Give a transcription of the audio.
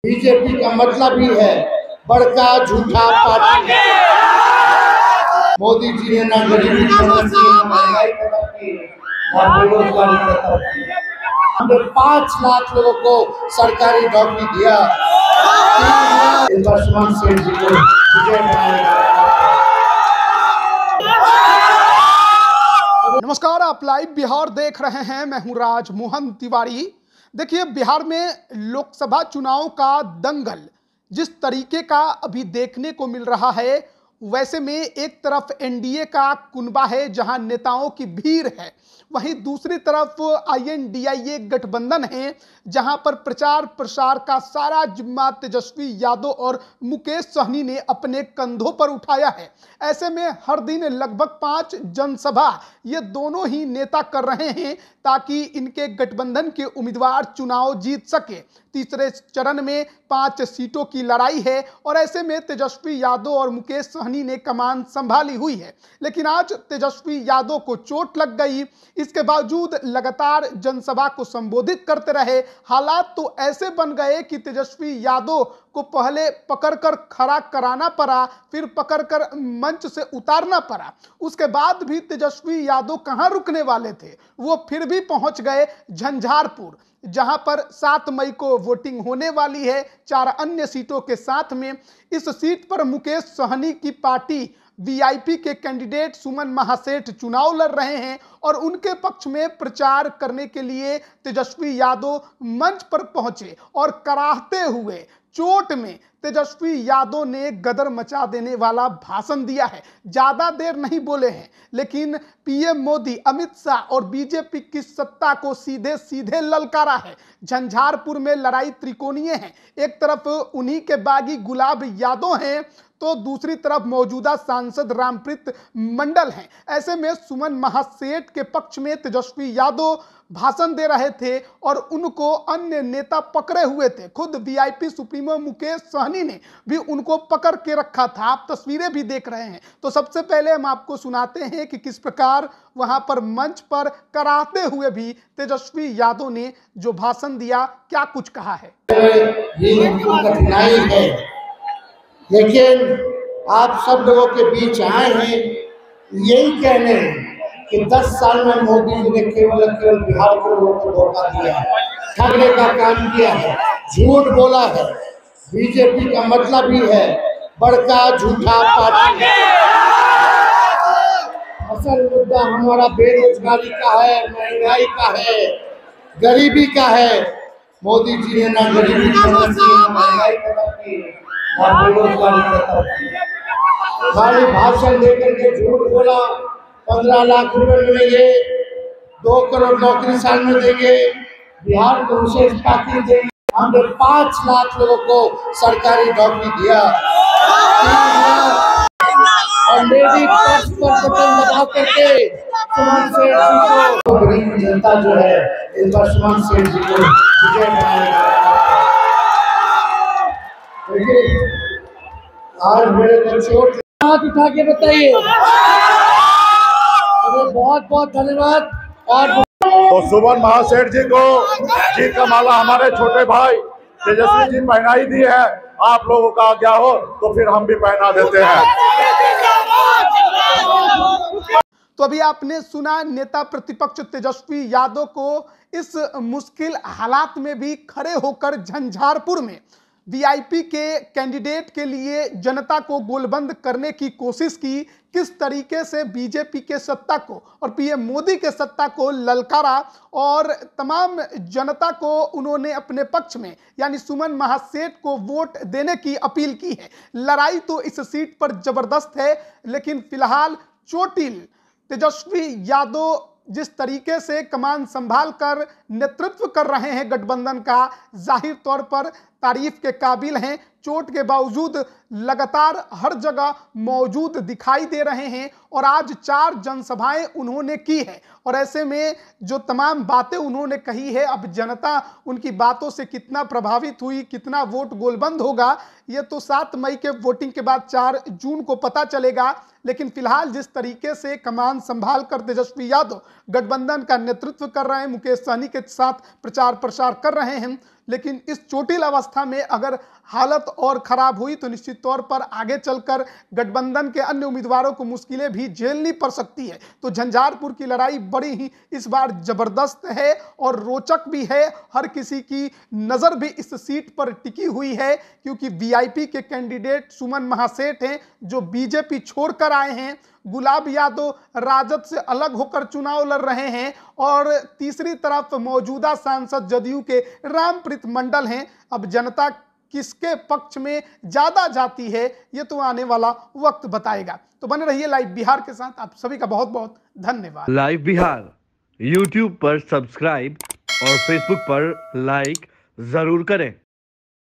BJP का मतलब ही है बड़का झूठा पार्टी। मोदी जी ने ना गरीबी खत्म की, ना महंगाई खत्म की, ना बेरोजगारी खत्म की। हमने 5 लाख लोगों को सरकारी नौकरी दिया। वर्षमान सेठ जी को विजय बनाया। नमस्कार, आप लाइव बिहार देख रहे हैं। मैं हूं राजमोहन तिवारी। देखिए, बिहार में लोकसभा चुनाव का दंगल जिस तरीके का अभी देखने को मिल रहा है, वैसे में एक तरफ एनडीए का कुनबा है जहां नेताओं की भीड़ है, वहीं दूसरी तरफ आईएनडीआईए गठबंधन है जहां पर प्रचार प्रसार का सारा जिम्मा तेजस्वी यादव और मुकेश सहनी ने अपने कंधों पर उठाया है। ऐसे में हर दिन लगभग 5 जनसभा ये दोनों ही नेता कर रहे हैं ताकि इनके गठबंधन के उम्मीदवार चुनाव जीत सके। तीसरे चरण में 5 सीटों की लड़ाई है और ऐसे में तेजस्वी यादव और मुकेश सहनी ने कमान संभाली हुई है। लेकिन आज तेजस्वी यादव को चोट लग गई, इसके बावजूद लगातार जनसभा को संबोधित करते रहे। हालात तो ऐसे बन गए कि तेजस्वी यादव को पहले पकड़कर खड़ा कराना पड़ा, फिर पकड़कर मंच से उतारना पड़ा। उसके बाद भी तेजस्वी यादव कहां रुकने वाले थे, वो फिर भी पहुंच गए झंझारपुर, जहां पर 7 मई को वोटिंग होने वाली है 4 अन्य सीटों के साथ में। इस सीट पर मुकेश सहनी की पार्टी वीआईपी के कैंडिडेट सुमन महासेठ चुनाव लड़ रहे हैं और उनके पक्ष में प्रचार करने के लिए तेजस्वी यादव मंच पर पहुंचे और कराहते हुए चोट में तेजस्वी यादव ने गदर मचा देने वाला भाषण दिया है। ज्यादा देर नहीं बोले हैं, लेकिन पीएम मोदी, अमित शाह और बीजेपी की सत्ता को सीधे सीधे ललकारा है। झंझारपुर में लड़ाई त्रिकोणीय है। एक तरफ उन्हीं के बागी गुलाब यादव हैं तो दूसरी तरफ मौजूदा सांसद रामप्रीत मंडल हैं। ऐसे में सुमन महासेठ के पक्ष में तेजस्वी यादव भाषण दे रहे थे और उनको अन्य नेता पकड़े हुए थे। खुद वीआईपी सुप्रीमो मुकेश सहनी ने भी उनको पकड़ के रखा था। आप तस्वीरें भी देख रहे हैं। तो सबसे पहले हम आपको सुनाते हैं कि किस प्रकार वहां पर मंच पर कराहते हुए भी तेजस्वी यादव ने जो भाषण दिया, क्या कुछ कहा है। कठिनाई है, लेकिन आप सब लोगों के बीच आए हैं यही कहने कि 10 साल में मोदी जी ने केवल बिहार के लोगों को धोखा दिया है, ठगने का काम किया है, झूठ बोला है। बीजेपी का मतलब ही है बड़का झूठा पार्टी। असल मुद्दा हमारा बेरोजगारी का है, महंगाई का है, गरीबी का है। मोदी जी ने ना गरीबी खत्म की, ना महंगाई खत्म की, ना बेरोजगारी खत्म की। खाली भाषण देकर के झूठ बोला। 15 लाख रुपए मिलेंगे, 2 करोड़ नौकरी साल में देंगे, बिहार को विशेष पैकेज देंगे। हमने 5 लाख लोगों को सरकारी नौकरी दिया और लेडी पर्स पर बटन दबा करके सुमन सेठ जी को, गरीब जनता जो है इस बार सुमन सेठ जी को विजय बनाया। आज मेरे को चोट हाथ उठा के बताइए। बहुत बहुत धन्यवाद। और तो सुमन महासेठ जी को जीत का माला हमारे छोटे भाई तेजस्वी जी पहनाई दी है। आप लोगों का आज्ञा हो तो फिर हम भी पहना देते हैं। तो अभी आपने सुना नेता प्रतिपक्ष तेजस्वी यादव को इस मुश्किल हालात में भी खड़े होकर झंझारपुर में वीआईपी के कैंडिडेट के लिए जनता को गोलबंद करने की कोशिश की। किस तरीके से बीजेपी के सत्ता को और पीएम मोदी के सत्ता को ललकारा और तमाम जनता को उन्होंने अपने पक्ष में यानी सुमन महासेठ को वोट देने की अपील की है। लड़ाई तो इस सीट पर जबरदस्त है, लेकिन फिलहाल चोटिल तेजस्वी यादव जिस तरीके से कमान संभाल कर नेतृत्व कर रहे हैं गठबंधन का, जाहिर तौर पर तारीफ के काबिल हैं। चोट के बावजूद लगातार हर जगह मौजूद दिखाई दे रहे हैं और आज 4 जनसभाएं उन्होंने की है और ऐसे में जो तमाम बातें उन्होंने कही है, अब जनता उनकी बातों से कितना प्रभावित हुई, कितना वोट गोलबंद होगा, ये तो 7 मई के वोटिंग के बाद 4 जून को पता चलेगा। लेकिन फिलहाल जिस तरीके से कमान संभाल कर तेजस्वी यादव गठबंधन का नेतृत्व कर रहे हैं, मुकेश सहनी के साथ प्रचार प्रसार कर रहे हैं, लेकिन इस चोटिल अवस्था में अगर हालत और खराब हुई तो निश्चित तौर पर आगे चलकर गठबंधन के अन्य उम्मीदवारों को मुश्किलें भी झेलनी पड़ सकती है। तो झंझारपुर की लड़ाई बड़ी ही इस बार जबरदस्त है और रोचक भी है। हर किसी की नजर भी इस सीट पर टिकी हुई है, क्योंकि वीआईपी के कैंडिडेट सुमन महासेठ हैं जो बीजेपी छोड़कर आए हैं, गुलाब यादव राजद से अलग होकर चुनाव लड़ रहे हैं, और तीसरी तरफ मौजूदा सांसद जदयू के रामप्रीत मंडल हैं। अब जनता किसके पक्ष में ज्यादा जाती है ये तो आने वाला वक्त बताएगा। तो बने रहिए लाइव बिहार के साथ। आप सभी का बहुत बहुत धन्यवाद। लाइव बिहार यूट्यूब पर सब्सक्राइब और फेसबुक पर लाइक जरूर करें।